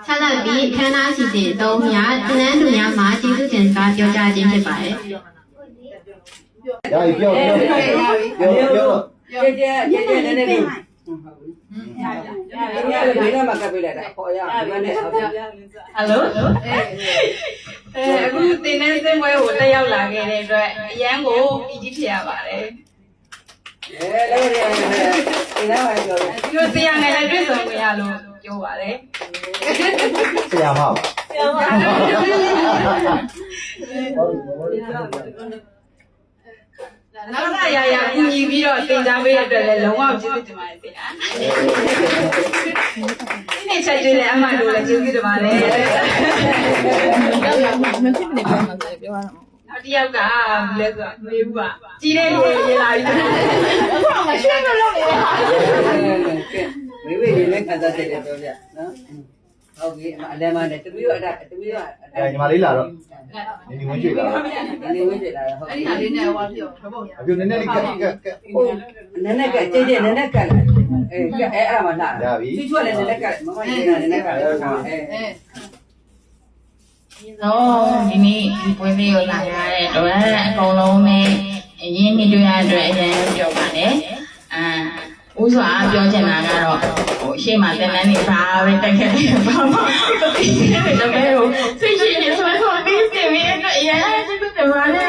ဆက်လက်ပြီးခန်းသားစီစဉ်3ညတနန်းတူညမှာကျေးဇူးတင်စကားပြောကြားခြင်းဖြစ်ပါတယ် ရပြီပြောကျေကျေနည်းနည်းလေးဘေးကမှာကပ်ပေးလိုက်တာခေါ်ရဒီနဲ့ဟယ်လိုအခုတင်နေစင်ပွဲကိုတက်ရောက်လာခဲ့တဲ့အတွက်အရန်ကိုကြီးဖြစ်ရပါတယ် လည်းဒီနားမှာပြောတယ် ဒီလိုဆရာနဲ့လည်းတွေ့ဆုံခွင့်ရလို့ပြောပါတယ် ဆရာမနောက်ထပ်ရာရာကူညီပြီးတော့တင်ကြားပေးတဲ့အတွက်လည်းလုံးဝကျေးဇူးတင်ပါတယ်ဆရာဒီနေ့ချက်တွေ့တဲ့အမှန်တို့လည်းကျေးဇူးတင်ပါတယ်နောက်တစ်ယောက်ကလဲဆိုမေဘူးကကြီးတဲ့ရေရေလာပြီအခုမှရွှေလို့လုပ်နေတယ်ဟာ မေဝေရေနဲ့ခံစားချက်တွေပြောပြနော်ဟုတ်ပြီအလဲမနဲ့တမီးတို့ညီမလေးလာတော့နေဝင်ကြည့်လာနေဝင်ကြည့်လာဟုတ်ပြီ အဲ့ဒီဟာလေးနဲ့ဟောပြောထပုံရ အပြနည်းနည်းလေးကနည်းနည်းကကျေနည်းနည်းကလာအဲ့ဒါမှလာချွချွလည်းနည်းနည်းကမမရေနည်းနည်းကတော့ဒီနေ့ဒီပွဲလေးကိုလာရတဲ့အတွက်အကုန်လုံးနဲ့အရင်မိတွေ့ရတဲ့အတွက်အရင်ပြောပါတယ်ဥစွာပြောချင်တာကတော့ဟိုအရှိမတန်းတန်းနေပါပဲတက်ခဲ့တယ်ဘာမှမသိခဲ့တဲ့ဘယ်ကိုသိရှိနေဆိုတော့ဒီပြင်ပြီးတော့အရင်ကျေးဇူးတင်ပါတယ်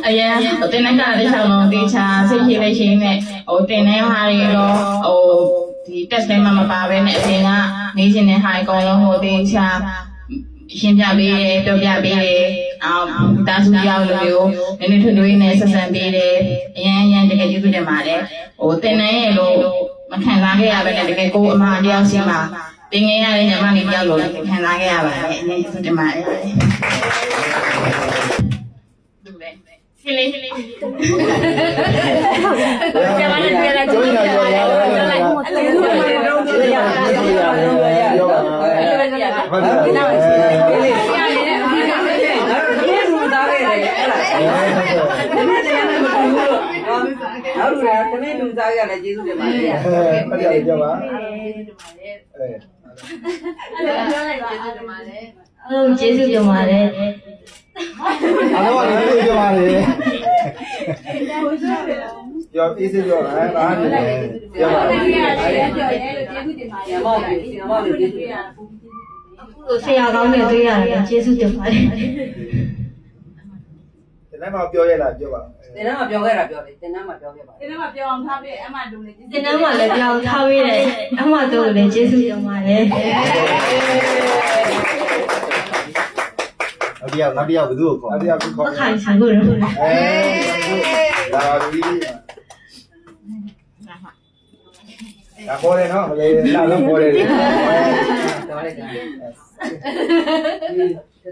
အရင်တင်နေကြတဲ့ဆောင်းလုံးတေချာစိတ်ရှိလက်ရှိနဲ့ဟိုတင်နေဟာတွေတော့ဟိုဒီတက်စဲမှမပါဘဲနဲ့အပြင်ကနေရှင်တဲ့ဟာအကုန်လုံးဟိုတေချာရှင်းပြပေးတယ်ပြောပြပေးတယ်တာစုရောက်လို့မျိုးနည်းနည်းထွေးထွေးနဲ့ဆက်ဆံပေးတယ်အရင်တကယ်ကျေးဇူးတင်ပါတယ်ဟိုတင်နေရလို့မခံစားခဲ့ရဘဲနဲ့တကယ်ကိုအမအတရားရှင်းပါတင်ငယ်ရတဲ့ညီမလေးတယောက်လို့ခံစားခဲ့ရပါတယ်အရင်ကျေးဇူးတင်ပါတယ်ရှင်းလေးကျမလည်းတွေ့လာကြည့်ရနောက်လူတွေကတမင်းလူသားရလည်းကျေးဇူးတင်ပါတယ်ဟုတ်တယ်ပြောပါကျေးဇူးတင်ပါတယ်အားလုံးကကျေးဇူးတင်ပါတယ်ပြောအေးစေပြောဒါနေပြောပါကျေးဇူးတင်ပါတယ်ညီမတို့ကျေးဇူးတင်အခုဆရာကောင်းနဲ့တွေ့ရတယ်ကျေးဇူးတင်ပါတယ်တင်မ်းမှာပြောရလားပြောပါတင်မ်းမှာပြောခဲ့တာပြောတယ်တင်မ်းမှာပြောခဲ့ပါတင်မ်းမှာပြောအောင်ထားပြီးအမှတူလေးတင်မ်းမှာလည်းပြောင်းထားပြီးတယ်အမှတို့လည်းကျေးဇူးတင်ပါတယ်နောက်တစ်ယောက်ဘယ်သူ့ကိုခေါ်နောက်တစ်ယောက်ကိုခေါ်ခိုင်ဆန်ကိုရောလာပြီဒါပေါ်တယ်နော်လေလာတော့ပေါ်တယ်တော်လိုက်တာဒီ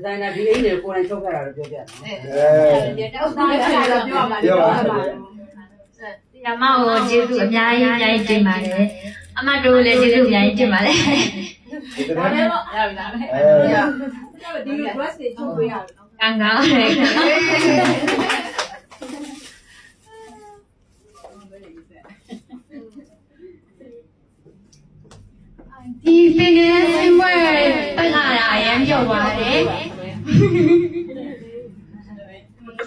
ဇိုင်နာဒီအိမ်တွေကိုယ်တိုင်ချုပ်ခဲ့တာလို့ပြောပြတယ်တောက်သားလည်းပြောပါပြောပါဆရာမကိုကျေးဇူးအများကြီးတင်ပါတယ်အမတို့လည်းကျေးဇူးအများကြီးတင်ပါတယ်ဒါလည်းရပြီလားဒီလို dress တွေချုပ်ပေးရတယ်နော်ကောင်းတယ်ဒီပင်ငယ်စင်ပွဲတက်လာတာအရင်ပြောပါတယ်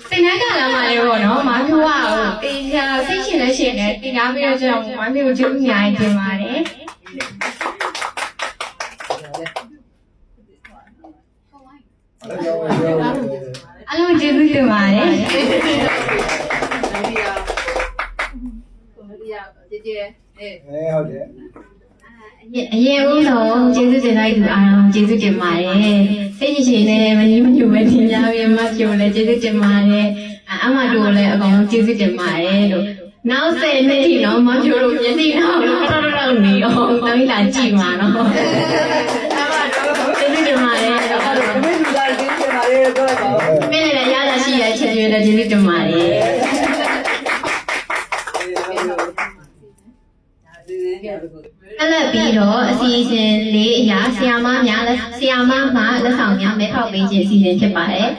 ပင်ငယ်ကလာမှလည်းပေါ့နော်မဖြူကဟိုတင်ချာစိတ်ရှင်လည်းရှင်တယ်တင်ကားပြီးတော့ကျွန်တော်မမျိုးကျုံညာရင်တင်ပါတယ်အားလုံးကျေးဇူးတင်ပါတယ်ဟုတ်တယ်အရင်ဦးဆုံးကျေးဇူးတင်လိုက်သူအားလုံးကျေးဇူးတင်ပါတယ်စိတ်ရှိရှိနဲ့မကြီးမညူပဲတင်ကြပြီးမှပြိုလဲကျေးဇူးတင်ပါတယ်အမတို့လည်းအကောင်ကျေးဇူးတင်ပါတယ်လို့နောက်10နှစ်ထိတော့မပြိုလို့မျက်စိတော့တော့နေအောင်တမိလာကြည့်မှာနော်ကျေးဇူးတင်ပါတယ်မင်းလူသားကျေးဇူးတင်ပါတယ်ပြောလိုက်ပါဦးမင်းလည်းရရရှိရချက်ရွေးလည်းကျေးဇူးတင်ပါတယ်အဲ့လက်ပြီးတော့အစီအစဉ်လေးအရာဆရာမမှလက်ဆောင်များမဲဖောက်ပေးခြင်းအစီအစဉ်ဖြစ်ပါတယ်